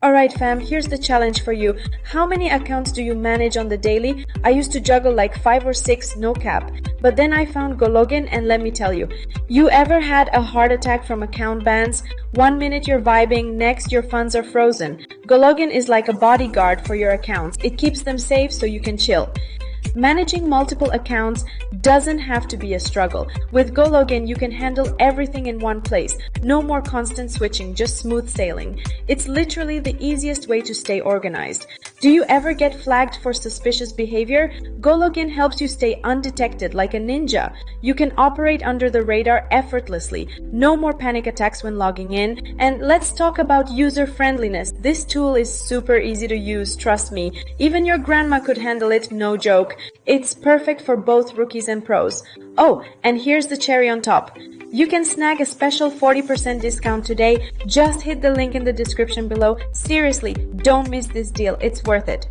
Alright fam, here's the challenge for you. How many accounts do you manage on the daily? I used to juggle like 5 or 6, no cap. But then I found GoLogin and let me tell you, you ever had a heart attack from account bans? 1 minute you're vibing, next your funds are frozen. GoLogin is like a bodyguard for your accounts. It keeps them safe so you can chill. Managing multiple accounts doesn't have to be a struggle. With GoLogin, you can handle everything in one place. No more constant switching, just smooth sailing. It's literally the easiest way to stay organized. Do you ever get flagged for suspicious behavior? GoLogin helps you stay undetected like a ninja. You can operate under the radar effortlessly. No more panic attacks when logging in. And let's talk about user friendliness. This tool is super easy to use, trust me. Even your grandma could handle it, no joke. It's perfect for both rookies and pros. Oh, and here's the cherry on top. You can snag a special 40% discount today. Just hit the link in the description below. Seriously, don't miss this deal. It's worth it.